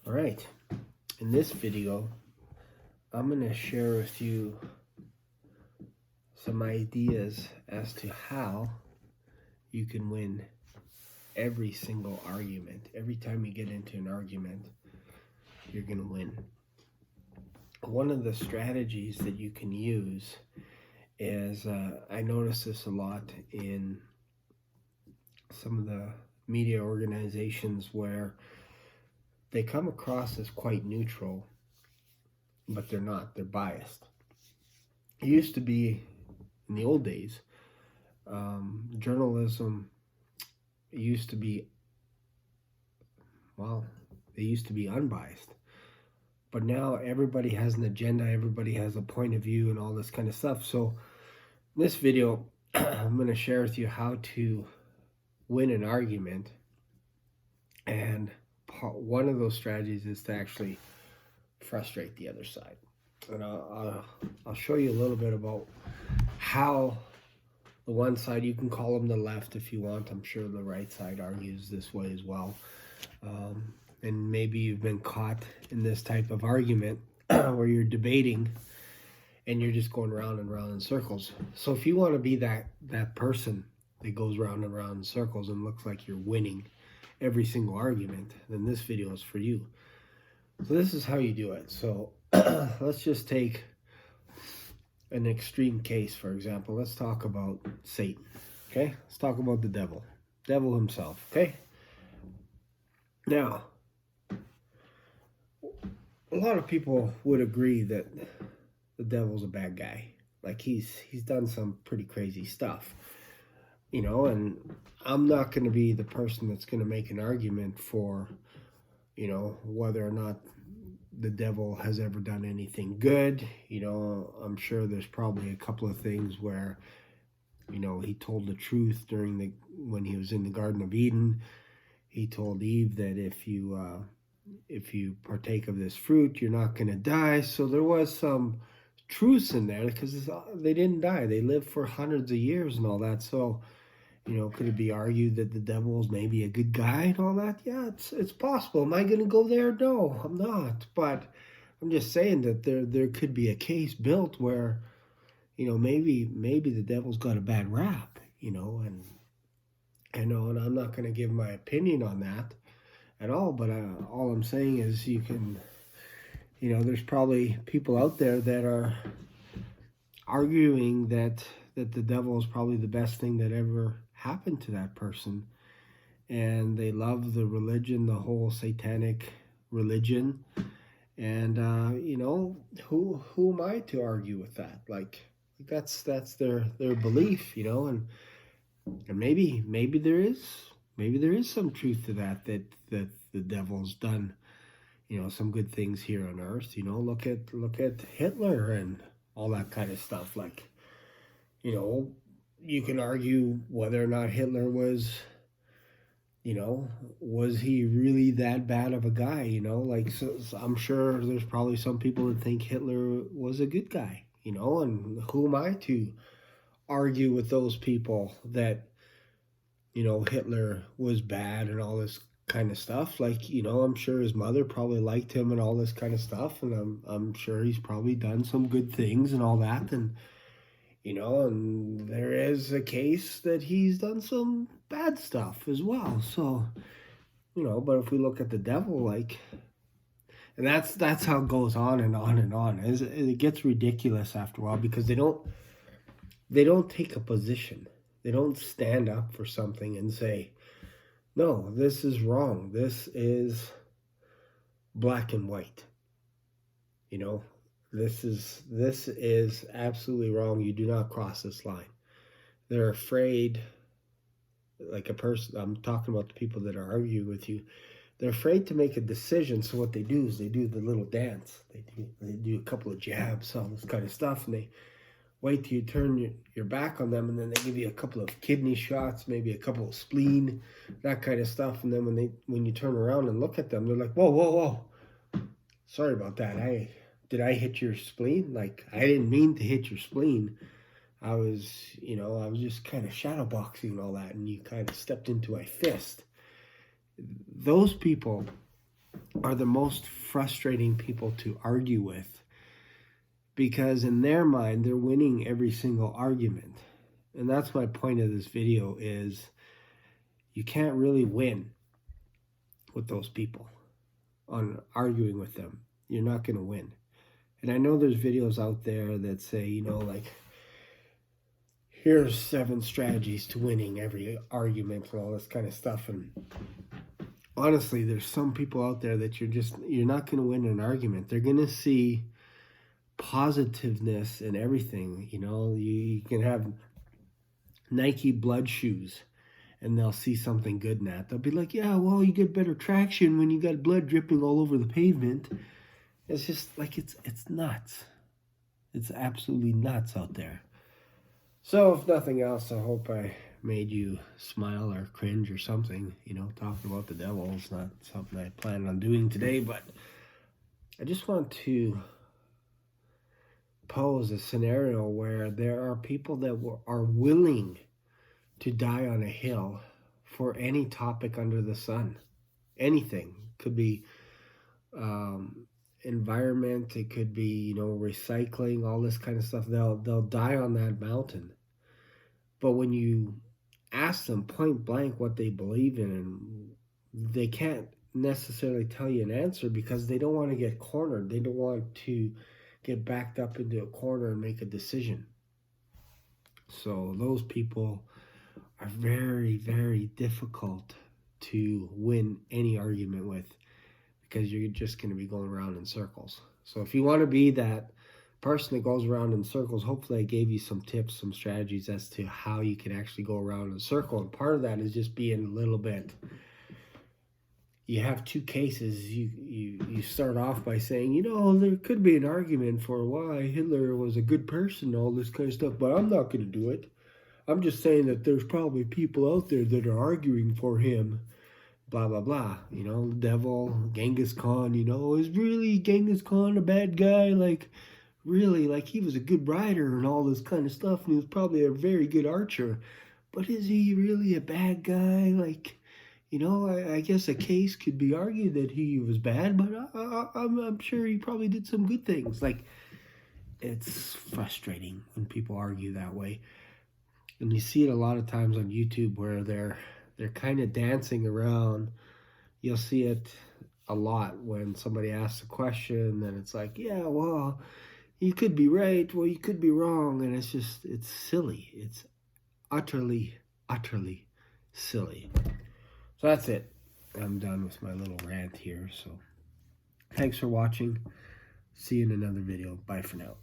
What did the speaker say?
All right, in this video, I'm going to share with you some ideas as to how you can win every single argument. Every time you get into an argument, you're going to win. One of the strategies that you can use is, I notice this a lot in some of the media organizations where they come across as quite neutral, but they're not. They're biased. It used to be, in the old days, journalism used to be, they used to be unbiased. But now everybody has an agenda, everybody has a point of view and all this kind of stuff. So in this video, I'm going to share with you how to win an argument. And one of those strategies is to actually frustrate the other side. And I'll show you a little bit about how the one side, you can call them the left if you want. I'm sure the right side argues this way as well. And maybe you've been caught in this type of argument where you're debating and you're just going round and round in circles. So if you want to be that person that goes round and round in circles and looks like you're winning every single argument, then this video is for you. So this is how you do it. So let's just take an extreme case, for example. Let's talk about Satan, okay? Let's talk about the devil himself, okay? Now, a lot of people would agree that the devil's a bad guy. Like he's done some pretty crazy stuff, you know, and I'm not going to be the person that's going to make an argument for, you know, whether or not the devil has ever done anything good. You know, I'm sure there's probably a couple of things where, you know, he told the truth when he was in the Garden of Eden. He told Eve that if you partake of this fruit, you're not going to die. So there was some truths in there because they didn't die. They lived for hundreds of years and all that. So, you know, could it be argued that the devil is maybe a good guy and all that? Yeah, it's possible. Am I going to go there? No, I'm not. But I'm just saying that there could be a case built where, you know, maybe the devil's got a bad rap, you know, and I know, and I'm not going to give my opinion on that at all. But all I'm saying is you can, you know, there's probably people out there that are arguing that the devil is probably the best thing that ever happened to that person, and they love the religion, the whole satanic religion, and you know, who am I to argue with that? Like that's their belief, you know, and maybe there is some truth to that the devil's done, you know, some good things here on earth. You know, look at Hitler and all that kind of stuff. Like, you know, you can argue whether or not Hitler was, you know, was he really that bad of a guy? You know, like, so I'm sure there's probably some people that think Hitler was a good guy, you know, and who am I to argue with those people that, you know, Hitler was bad and all this kind of stuff? Like, you know, I'm sure his mother probably liked him and all this kind of stuff, and I'm sure he's probably done some good things and all that, and you know, and there is a case that he's done some bad stuff as well. So, you know, but if we look at the devil, like, and that's how it goes on and on and on. It gets ridiculous after a while because they don't take a position. They don't stand up for something and say, no, this is wrong. This is black and white. You know, this is absolutely wrong. You do not cross this line. They're afraid, like a person, I'm talking about the people that are arguing with you. They're afraid to make a decision. So what they do is they do the little dance. They do a couple of jabs, all this kind of stuff, and they wait till you turn your back on them, and then they give you a couple of kidney shots, maybe a couple of spleen, that kind of stuff. And then when you turn around and look at them, they're like, whoa, sorry about that. Did I hit your spleen? Like, I didn't mean to hit your spleen. I was just kind of shadow boxing and all that, and you kind of stepped into my fist. Those people are the most frustrating people to argue with, because in their mind they're winning every single argument. And that's my point of this video, is you can't really win with those people on arguing with them. You're not going to win. And I know there's videos out there that say, you know, like, here's 7 strategies to winning every argument and all this kind of stuff. And honestly, there's some people out there that you're not going to win an argument. They're going to see positiveness in everything. You know, you can have Nike blood shoes and they'll see something good in that. They'll be like, yeah, well, you get better traction when you got blood dripping all over the pavement. It's just like, it's nuts. It's absolutely nuts out there. So if nothing else, I hope I made you smile or cringe or something. You know, talking about the devil is not something I plan on doing today, but I just want to pose a scenario where there are people that are willing to die on a hill for any topic under the sun. Anything. Could be environment, it could be, you know, recycling, all this kind of stuff. They'll die on that mountain. But when you ask them point blank what they believe in, they can't necessarily tell you an answer because they don't want to get cornered. They don't want to get backed up into a corner and make a decision. So those people are very, very difficult to win any argument with, because you're just going to be going around in circles. So if you want to be that person that goes around in circles, hopefully I gave you some tips, some strategies as to how you can actually go around in a circle. And part of that is just being a little bit, you have 2 cases. You start off by saying, you know, there could be an argument for why Hitler was a good person, all this kind of stuff, but I'm not going to do it. I'm just saying that there's probably people out there that are arguing for him, blah, blah, blah. You know, the devil, Genghis Khan, you know, is really Genghis Khan a bad guy? Like, really, like, he was a good rider and all this kind of stuff, and he was probably a very good archer. But is he really a bad guy? Like, you know, I guess a case could be argued that he was bad, but I'm sure he probably did some good things. Like, it's frustrating when people argue that way. And you see it a lot of times on YouTube where they're kind of dancing around. You'll see it a lot when somebody asks a question and it's like, yeah, well, you could be right, well, you could be wrong. And it's silly. It's utterly, utterly silly. So that's it. I'm done with my little rant here. So thanks for watching. See you in another video. Bye for now.